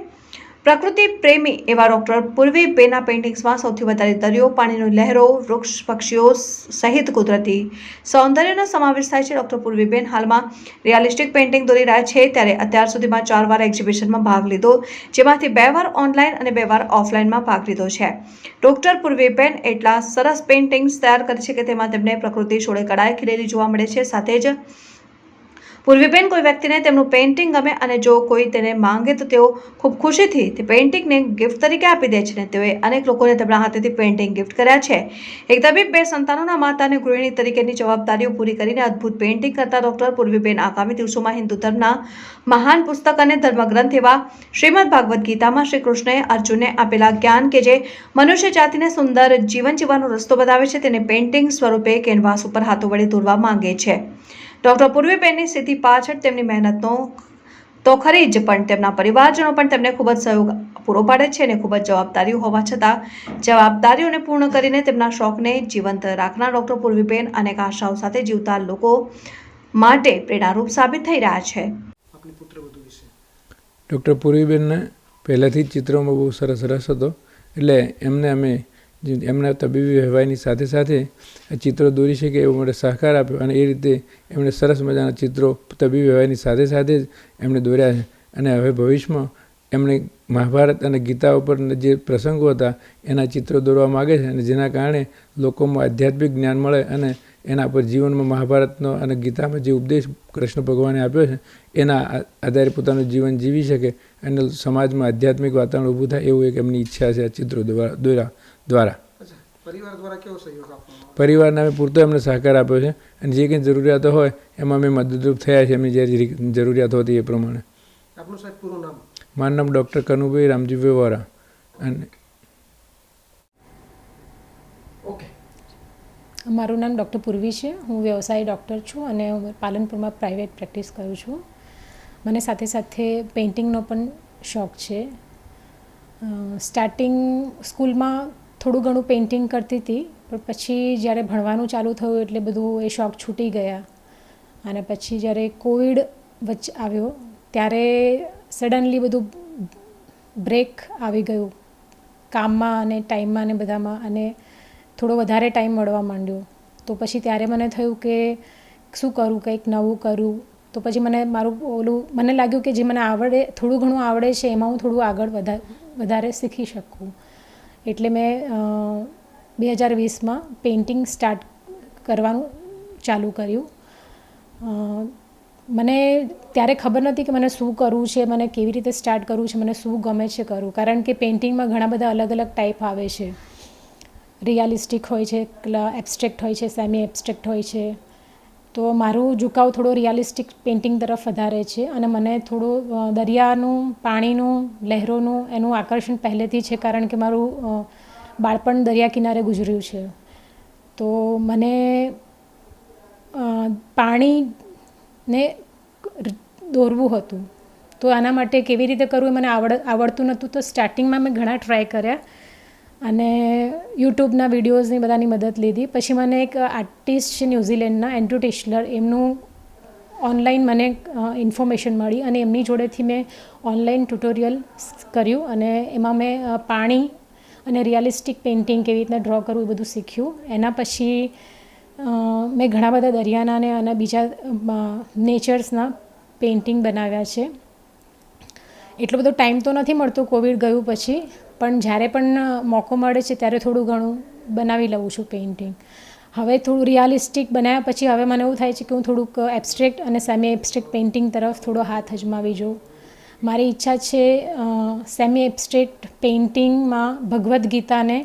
પ્રકૃતિ પ્રેમી એવા ડોક્ટર પૂર્વીબેનના પેઇન્ટિંગ્સમાં સૌથી વધારે દરિયો, પાણીની લહેરો, વૃક્ષ, પક્ષીઓ સહિત કુદરતી સૌંદર્યનો સમાવેશ થાય છે. ડોક્ટર પૂર્વીબેન હાલમાં રિયાલિસ્ટિક પેઇન્ટિંગ દોરી રહ્યા છે. ત્યારે અત્યાર સુધીમાં 4 વાર એક્ઝિબિશનમાં ભાગ લીધો, જેમાંથી 2 વાર ઓનલાઈન અને 2 વાર ઓફલાઈનમાં ભાગ લીધો છે. ડોક્ટર પૂર્વીબેન એટલા સરસ પેઇન્ટિંગ્સ તૈયાર કરે છે કે તેમાં તેમને પ્રકૃતિ જોડે કળાએ ખીલેલી જોવા મળે છે. સાથે જ પૂર્વીબેન કોઈ વ્યક્તિને તેમનું પેઇન્ટિંગ ગમે અને જો કોઈ તેને માંગે તો તેઓ ખૂબ ખુશીથી તે પેઇન્ટિંગને ગિફ્ટ તરીકે આપી દે છે. અને તેઓએ અનેક લોકોને તેમના હાથેથી પેઇન્ટિંગ ગિફ્ટ કર્યા છે. એક તબીબ, 2 સંતાનોના માતા અને ગૃહિણી તરીકેની જવાબદારીઓ પૂરી કરીને અદ્ભુત પેઇન્ટિંગ કરતા ડોક્ટર પૂર્વીબેન આગામી દિવસોમાં હિન્દુ ધર્મના મહાન પુસ્તક અને ધર્મગ્રંથ એવા શ્રીમદ ભાગવદ્ ગીતામાં શ્રી કૃષ્ણએ અર્જુનને આપેલા જ્ઞાન કે જે મનુષ્ય જાતિને સુંદર જીવન જીવવાનો રસ્તો બતાવે છે, તેને પેઇન્ટિંગ સ્વરૂપે કેનવાસ ઉપર હાથો વડે દોરવા માંગે છે. ડોક્ટર પૂર્વીબેનની સિદ્ધિ પાછળ તેમની મહેનતનો તો ખરી જ, પણ તેમના પરિવારજનો પણ તેમને ખૂબ જ સહયોગ પૂરો પાડે છે. અને ખૂબ જ જવાબદારીઓ હોવા છતાં જવાબદારીઓને પૂર્ણ કરીને તેમના શોખને જીવંત રાખનાર ડોક્ટર પૂર્વીબેન અનેક આશાઓ સાથે જીવતા લોકો માટે પ્રેરણારૂપ સાબિત થઈ રહ્યા છે. ડૉક્ટર પૂર્વીબેનને પહેલાંથી જ ચિત્રોમાં બહુ સરસ રસ હતો, એટલે એમને અમે એમના તબીબી વ્યવહારની સાથે સાથે આ ચિત્રો દોરી શકે એવો મને સહકાર આપ્યો. અને એ રીતે એમણે સરસ મજાના ચિત્રો તબીબી વ્યવહારની સાથે સાથે જ એમણે દોર્યા છે. અને હવે ભવિષ્યમાં એમણે મહાભારત અને ગીતા ઉપર જે પ્રસંગો હતા એના ચિત્રો દોરવા માગે છે, અને જેના કારણે લોકોમાં આધ્યાત્મિક જ્ઞાન મળે અને એના પર જીવનમાં મહાભારતનો અને ગીતામાં જે ઉપદેશ કૃષ્ણ ભગવાને આપ્યો છે એના આધારે પોતાનું જીવન જીવી શકે અને સમાજમાં આધ્યાત્મિક વાતાવરણ ઊભું થાય એવું એક એમની ઈચ્છા છે આ ચિત્રો દ્વારા. પરિવારને અમે પૂરતો એમને સહકાર આપ્યો છે, અને જે કંઈ જરૂરિયાતો હોય એમાં અમે મદદરૂપ થયા છે એમની જે જરૂરિયાત હોતી એ પ્રમાણે. મારું નામ ડૉક્ટર કનુભાઈ રામજીભાઈ વોરા. અને મારું નામ ડૉક્ટર પૂર્વી છે. હું વ્યવસાયી ડૉક્ટર છું અને હું પાલનપુરમાં પ્રાઇવેટ પ્રેક્ટિસ કરું છું. મને સાથે સાથે પેઇન્ટિંગનો પણ શોખ છે. સ્ટાર્ટિંગ સ્કૂલમાં થોડું ઘણું પેઇન્ટિંગ કરતી હતી, પણ પછી જ્યારે ભણવાનું ચાલુ થયું એટલે બધું એ શોખ છૂટી ગયા. અને પછી જ્યારે કોવિડ વચ્ચે આવ્યો ત્યારે સડનલી બધું બ્રેક આવી ગયું કામમાં અને ટાઈમમાં અને બધામાં, અને થોડો વધારે ટાઈમ મળવા માંડ્યો. તો પછી ત્યારે મને થયું કે શું કરું, કંઈક નવું કરું. તો પછી મને લાગ્યું કે જે મને આવડે, થોડું ઘણું આવડે છે એમાં હું થોડું આગળ વધારે શીખી શકું. એટલે મેં 2020માં પેઇન્ટિંગ સ્ટાર્ટ કરવાનું ચાલુ કર્યું. મને ત્યારે ખબર નથી કે મને શું કરવું છે, મને કેવી રીતે સ્ટાર્ટ કરવું છે, મને શું ગમે છે કરવું. કારણ કે પેઇન્ટિંગમાં ઘણા બધા અલગ અલગ ટાઈપ આવે છે. રિયાલિસ્ટિક હોય છે, એબ્સ્ટ્રેક્ટ હોય છે, સેમી એબ્સ્ટ્રેક્ટ હોય છે. તો મારું ઝુકાવ થોડો રિયાલિસ્ટિક પેઇન્ટિંગ તરફ વધારે છે. અને મને થોડું દરિયાનું, પાણીનું, લહેરોનું એનું આકર્ષણ પહેલેથી છે, કારણ કે મારું બાળપણ દરિયા કિનારે ગુજર્યું છે. તો મને પાણીને દોરવું હતું. તો આના માટે કેવી રીતે કરવું એ મને આવડતું નહોતું. તો સ્ટાર્ટિંગમાં મેં ઘણા ટ્રાય કર્યા અને યુટ્યુબના વિડીયોઝની બધાની મદદ લીધી. પછી મને એક આર્ટિસ્ટ છે ન્યૂઝીલેન્ડના, એન્ડ્રુ ટિશલર, એમનું ઓનલાઈન મને ઇન્ફોર્મેશન મળી અને એમની જોડેથી મેં ઓનલાઈન ટ્યુટોરિયલ કર્યું. અને એમાં મેં પાણી અને રિયાલિસ્ટિક પેઇન્ટિંગ કેવી રીતના ડ્રો કરવું એ બધું શીખ્યું. એના પછી મેં ઘણા બધા દરિયાના અને બીજા નેચર્સના પેઇન્ટિંગ બનાવ્યા છે. એટલો બધો ટાઈમ તો નથી મળતો કોવિડ ગયું પછી, પણ જ્યારે પણ મોકો મળે છે ત્યારે થોડું ઘણું બનાવી લઉં છું પેઇન્ટિંગ. હવે થોડું રિયાલિસ્ટિક બનાવ્યા પછી હવે મને એવું થાય છે કે હું થોડુંક એબ્સ્ટ્રેક્ટ અને સેમી એબ્સ્ટ્રેક્ટ પેઇન્ટિંગ તરફ થોડો હાથ અજમાવી જોઉં. મારી ઈચ્છા છે સેમી એબ્સ્ટ્રેક્ટ પેઇન્ટિંગમાં ભગવદ્ ગીતાને.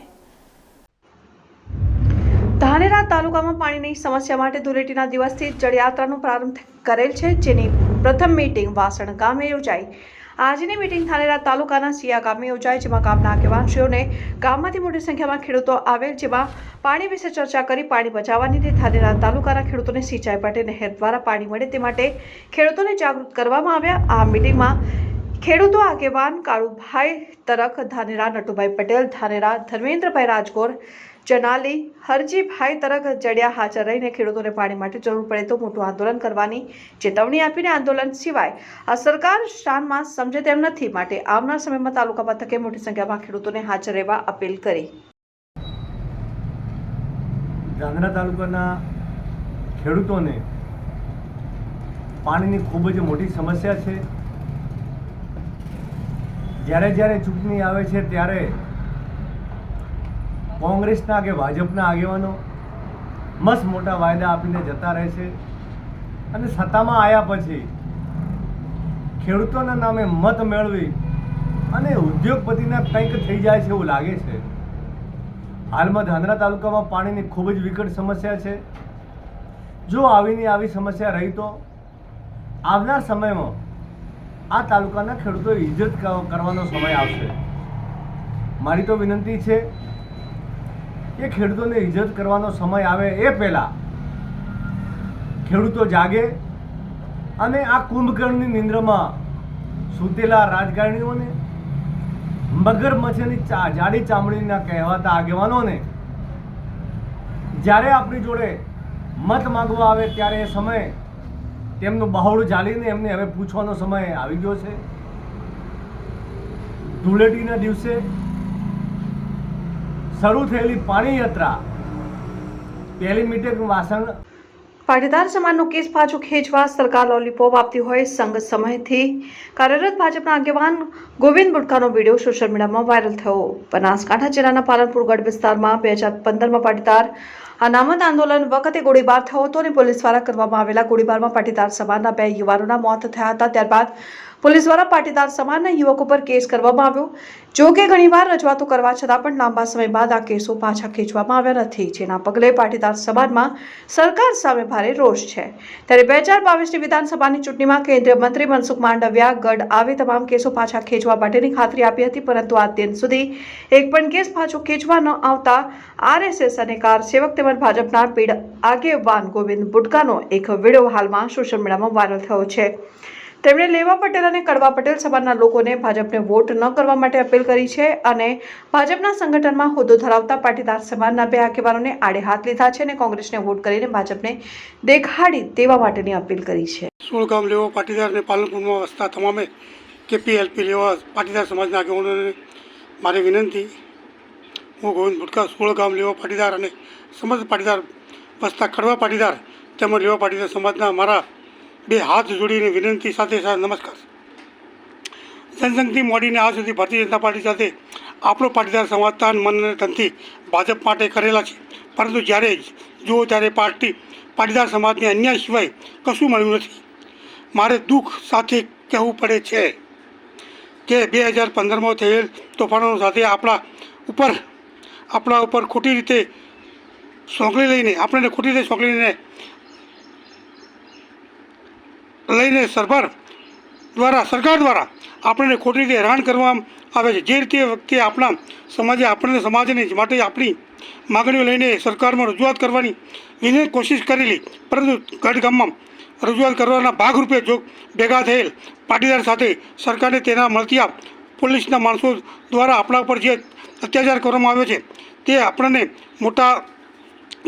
ધાનેરા તાલુકામાં પાણીની સમસ્યા માટે ધૂળેટીના દિવસથી જળયાત્રાનો પ્રારંભ કરેલ છે, જેની પ્રથમ મીટિંગ વાસણ ગામે યોજાઈ. આજની મીટિંગ ધાનેરા તાલુકાના સિયા ગામે યોજાઈ, જેમાં ગામના આગેવાનશ્રીઓને ગામમાંથી મોટી સંખ્યામાં ખેડૂતો આવેલ, જેમાં પાણી વિશે ચર્ચા કરી પાણી બચાવવાની રીતે ધાનેરા તાલુકાના ખેડૂતોને સિંચાઈ માટે નહેર દ્વારા પાણી મળે તે માટે ખેડૂતોને જાગૃત કરવામાં આવ્યા. આ મીટિંગમાં ખેડૂતો આગેવાન કાળુભાઈ તરખ ધાનેરા, નટુભાઈ પટેલ ધાનેરા, ધર્મેન્દ્રભાઈ રાજગોર, જનાલી હરજીભાઈ તરક જડિયા હાજર રહીને ખેડૂતોને પાણી માટે જરૂર પડે તો મોટું આંદોલન કરવાની ચેતવણી આપીને આંદોલન સિવાય આ સરકાર શાનમાં સમજે તેમ નથી, માટે આવનાર સમયમાં તાલુકા મથકે મોટી સંખ્યામાં ખેડૂતોને હાજર રહેવા અપીલ કરી. ધાંગધ્રા તાલુકાના ખેડૂતોને પાણીની ખૂબ જ મોટી સમસ્યા છે. જ્યારે ચૂંટણી આવે છે ત્યારે કોંગ્રેસના કે ભાજપના આગેવાનો મસ્ત મોટા વાયદા આપીને જતા રહે છે અને સત્તામાં આવ્યા પછી ખેડૂતોના નામે મત મેળવી અને ઉદ્યોગપતિના કંઈક થઈ જાય છે એવું લાગે છે. હાલમાં ધાંગધ્રા તાલુકામાં પાણીની ખૂબ જ વિકટ સમસ્યા છે. જો આવી સમસ્યા રહી તો આવનાર સમયમાં આ તાલુકાના ખેડૂતો ઇજ્જત કરવાનો સમય આવશે. મારી તો વિનંતી છે કે ખેડૂતોને ઇજ્જત કરવાનો સમય આવે એ પહેલાં ખેડૂતો જાગે અને આ કુંભકર્ણની નિંદ્રામાં સૂતેલા રાજકારણીઓને, મગરમચ્છની જાડી ચામડીના કહેવાતા આગેવાનોને જ્યારે આપણી જોડે મત માંગવા આવે ત્યારે એ સમયે તેમનું બહોળું ઝાલીને એમને હવે પૂછવાનો સમય આવી ગયો છે. ધૂળેટીના દિવસે શરૂ થયેલી પાણી યાત્રા પહેલી મીટે વાસણ પાટીદાર સમાજનો કેસ પાછો ખેંચવા સરકાર લોલીપોપ આપતી હોય સંઘ સમયથી કાર્યરત ભાજપના આગેવાન ગોવિંદ બુડકાનો વિડીયો સોશિયલ મીડિયામાં વાયરલ થયો. બનાસકાંઠા જિલ્લાના પાલનપુર ગઢ વિસ્તારમાં 2015માં પાટીદાર અનામત આંદોલન વખતે ગોળીબાર થયો હતો અને પોલીસ દ્વારા કરવામાં આવેલા ગોળીબારમાં પાટીદાર સમાજના 2 યુવાનોના મોત થયા હતા. ત્યારબાદ પોલીસ દ્વારા પાટીદાર સમાજના યુવકો પર કેસ કરવામાં આવ્યો. જો કે ઘણીવાર રજૂઆતો કરવા છતાં પણ લાંબા સમય બાદ આ કેસો પાછા ખેંચવામાં આવ્યા નથી, જેના પગલે પાટીદાર સમાજમાં સરકાર સામે ભારે રોષ છે. ત્યારે 2022ની વિધાનસભાની ચૂંટણીમાં કેન્દ્રીય મંત્રી મનસુખ માંડવિયા ગઢ આવી તમામ કેસો પાછા ખેંચવા માટેની ખાતરી આપી હતી, પરંતુ આજ દિન સુધી એક પણ કેસ પાછો ખેંચવા ન આવતા આરએસએસ અને કાર સેવક તેમજ ભાજપના પીઢ આગેવાન ગોવિંદ બુડકાનો એક વિડીયો હાલમાં સોશિયલ મીડિયામાં વાયરલ થયો છે. તેમણે લેવા પટેલ અને કડવા પટેલ સમાજના લોકોને ભાજપને વોટ ન કરવા માટે અપીલ કરી છે અને ભાજપના સંગઠનમાં હોદ્દો ધરાવતા પાટીદાર સમાજના 2 આગેવાનોને આડે હાથ લીધા છે અને કોંગ્રેસને વોટ કરીને ભાજપને દેખાડી દેવા માટેની અપીલ કરી છે. 16 ગામ લેવા પાટીદાર અને પાલનપુરમાં વસતા તમામે કેપીએલપી લેવા પાટીદાર સમાજના આગેવાનોને મારી વિનંતી. હું ગોવિંદ બુડકા 16 ગામ લેવા પાટીદાર અને સમસ્ત પાટીદાર વસતા કડવા પાટીદાર તેમજ લેવા પાટીદાર સમાજના મારા 2 હાથ જોડીને વિનંતી સાથે નમસ્કાર. જનસંઘથી મોડીને આજ સુધી ભારતીય જનતા પાર્ટી સાથે આપણો પાટીદાર સમાજ તન મન અને ધનથી ભાજપ માટે કરેલા છે, પરંતુ જ્યારે જુઓ ત્યારે પાટીદાર સમાજને અન્યાય સિવાય કશું મળ્યું નથી. મારે દુઃખ સાથે કહેવું પડે છે કે 2015માં થયેલ તોફાનો સાથે આપણા ઉપર ખોટી રીતે સોંપણી લઈને સરકાર દ્વારા આપણને ખોટી રીતે હેરાન કરવામાં આવે છે. જે રીતે વખતે આપણા સમાજને માટે આપણી માગણીઓ લઈને સરકારમાં રજૂઆત કરવાની વિનય કોશિશ કરેલી, પરંતુ ગઢ ગામમાં રજૂઆત કરવાના ભાગરૂપે જો ભેગા થયેલ પાટીદાર સાથે સરકારને તેના મળતિયા પોલીસના માણસો દ્વારા આપણા ઉપર જે અત્યાચાર કરવામાં આવ્યો છે તે આપણને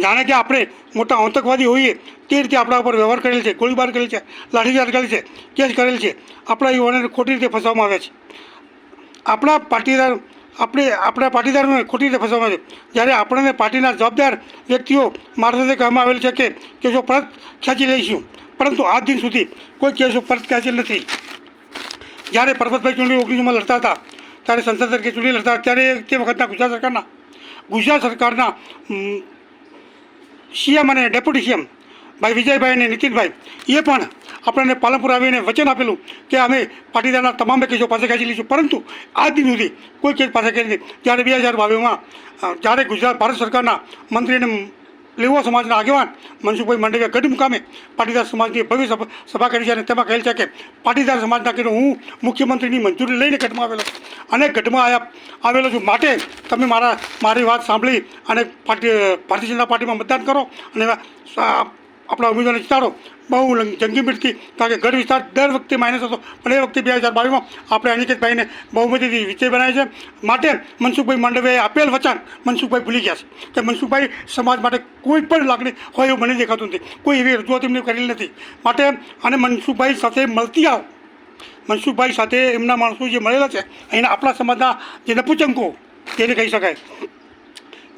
જાણે કે આપણે મોટા આતંકવાદી હોઈએ તે રીતે આપણા ઉપર વ્યવહાર કરેલ છે, ગોળીબાર કરેલ છે, લાઠીચાર્જ કરેલ છે, કેસ કરેલ છે. આપણા યુવાનોને ખોટી રીતે ફસાવવામાં આવ્યા છે. આપણા પાટીદારોને ખોટી રીતે ફસાવવામાં આવે છે. જ્યારે આપણને પાર્ટીના જવાબદાર વ્યક્તિઓ મારા સાથે કહેવામાં આવેલ છે કે કેસો પરત ખેંચી લઈશું, પરંતુ આજ દિન સુધી કોઈ કેસો પરત ખેંચેલ નથી. જ્યારે પરબતભાઈ ચૂંટણી 19માં લડતા હતા, ત્યારે સંસદ તરીકે ચૂંટણી લડતા ત્યારે તે વખતના ગુજરાત સરકારના સીએમ અને ડેપ્યુટી સીએમ ભાઈ વિજયભાઈ અને નીતિનભાઈ એ પણ આપણને પાલનપુર આવીને વચન આપેલું કે અમે પાટીદારના તમામ કેસો પાસે ખેંચી લઈશું, પરંતુ આજ દિન સુધી કોઈ કેસ પાસે ખેંચી નથી. જ્યારે 2022માં જ્યારે ભારત સરકારના મંત્રી અને લેવા સમાજના આગેવાન મનસુખભાઈ માંડવિયા ગઢ મુકામે પાટીદાર સમાજની ભવ્ય સભા કરી છે અને તેમાં કહેલ છે કે પાટીદાર સમાજના કે હું મુખ્યમંત્રીની મંજૂરી લઈને ગઢમાં આવેલો અને ગઢમાં આવેલો છું, માટે તમે મારી વાત સાંભળી અને ભારતીય જનતા પાર્ટીમાં મતદાન કરો અને આપણા ઉમેદવારને જીતાડો. બહુ જંગી મિટકી, કારણ કે ગઢ વિસ્તાર દર વખતે માઇનસ હતો, પણ એ વખતે 2022માં આપણે અનિકેતભાઈને બહુમતીથી વિજય બનાવ્યા છે. માટે મનસુખભાઈ માંડવીયાએ આપેલ વચન મનસુખભાઈ ભૂલી ગયા છે કે મનસુખભાઈ સમાજ માટે કોઈ પણ લાગણી હોય એવું મને દેખાતું નથી, કોઈ એવી રજૂઆત એમને કરેલી નથી. માટે અને મનસુખભાઈ સાથે મળતી આવો, મનસુખભાઈ સાથે એમના માણસો જે મળેલા છે અહીંના આપણા સમાજના જે નપુચંકો તેને કહી શકાય,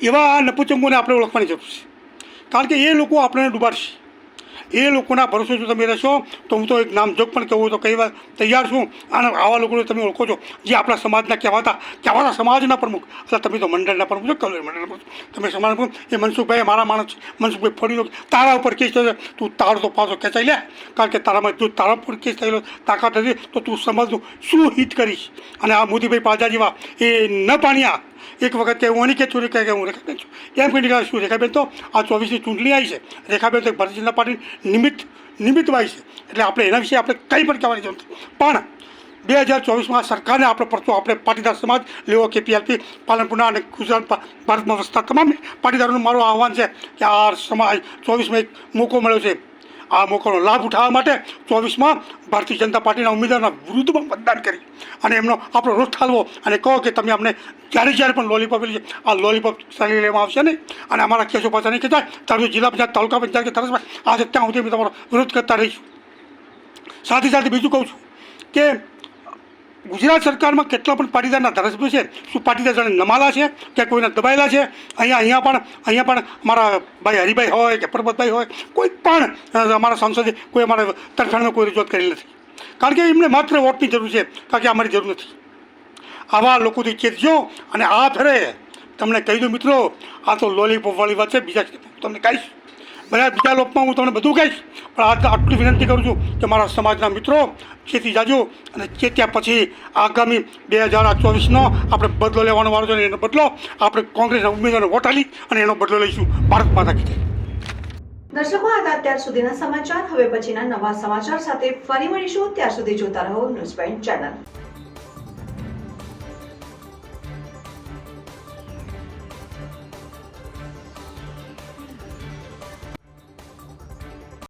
એવા નપુચંકોને આપણે ઓળખવાની જરૂર છે. કારણ કે એ લોકો આપણને ડૂબાડશે. એ લોકોના ભરોસે જો તમે રહેશો તો હું તો એક નામજોગ પણ કહેવું તો કહેવા તૈયાર છું. અને આવા લોકોને તમે ઓળખો છો જે આપણા સમાજના કહેવાતા સમાજના પ્રમુખ, એટલે તમે તો મંડળના પ્રમુખ છો, કલોલ મંડળના પ્રમુખ, તમે સમાજના પ્રમુખ. એ મનસુખભાઈ મારા માણસ છે. મનસુખભાઈ ફોડી લો, તારા ઉપર કેસ થયો, તું તારો તો પાછો ખેંચાઈ લે. કારણ કે તારામાં જો તારા ઉપર કેસ થયેલો તાકાત હતી તો તું સમાજનું શું હિત કરીશ. અને આ મોદીભાઈ પાજા જેવા એ ન પાણ્યા એક વખત કે હું અનિકેત છું, કે હું રેખાબેન છું, એમ કહી નીકળ્યા. શું રેખાબેન તો આ 24ની ચૂંટણી આવી છે, રેખાબેન તો ભારતીય જનતા પાર્ટી નિમિત્તવાય છે, એટલે આપણે એના વિશે આપણે કંઈ પણ કહેવાની જરૂર નથી. પણ 2024માં સરકારને આપણે પડતો આપણે પાટીદાર સમાજ લેવો KPLP પાલનપુરના અને ગુજરાત ભારતમાં વસતા તમામ પાટીદારોનું મારું આહવાન છે કે આ સમાજ 24માં એક મોકો મળ્યો છે. આ મોકોનો લાભ ઉઠાવવા માટે 24માં ભારતીય જનતા પાર્ટીના ઉમેદવારના વિરુદ્ધમાં મતદાન કરી અને એમનો આપણો રોષ ઠાલવો અને કહો કે તમે અમને જ્યારે પણ લોલીપોપ છે આ લોલીપોપ ચાલી લેવામાં આવશે નહીં અને અમારા કેસો પાછા નહીં કહેતા. ત્યારે જિલ્લા પંચાયત, તાલુકા પંચાયત કે તરસમાં આજે ત્યાં સુધી અમે તમારો વિરોધ કરતા રહીશું. સાથે સાથે બીજું કહું છું કે ગુજરાત સરકારમાં કેટલા પણ પાટીદારના ધારાસભ્યો છે, શું પાટીદાર જાણે નમાલા છે કે કોઈને દબાયેલા છે? અહીંયા પણ અમારા ભાઈ હરિભાઈ હોય કે પરબતભાઈ હોય, કોઈ પણ અમારા સાંસદે કોઈ અમારા તરફેણમાં કોઈ રજૂઆત કરેલી નથી. કારણ કે એમને માત્ર વોટની જરૂર છે, કારણ કે અમારી જરૂર નથી. આવા લોકોથી ચેતજો. અને આ ફેરે તમને કહી દઉં મિત્રો, આ તો લોલીપોપવાળી વાત છે. બીજા તમને કહીશ, બીજા લોકમાં હું તમને બધું કહીશ, પણ આજ આટલી વિનંતી કરું છું કે મારા સમાજના મિત્રો ચેતી જાજો. અને ચેત્યા પછી આગામી 2024નો આપણે બદલો લેવાનો વારો છે. એનો બદલો આપણે કોંગ્રેસના ઉમેદવારને વોટ આપી અને એનો બદલો લઈશું. ભારત માતા કી જય. દર્શકો, આ હતા અત્યાર સુધીના સમાચાર. હવે પછીના નવા સમાચાર સાથે ફરી મળીશું. ત્યાર સુધી જોતા રહો ન્યૂઝ પોઈન્ટ ચેનલ.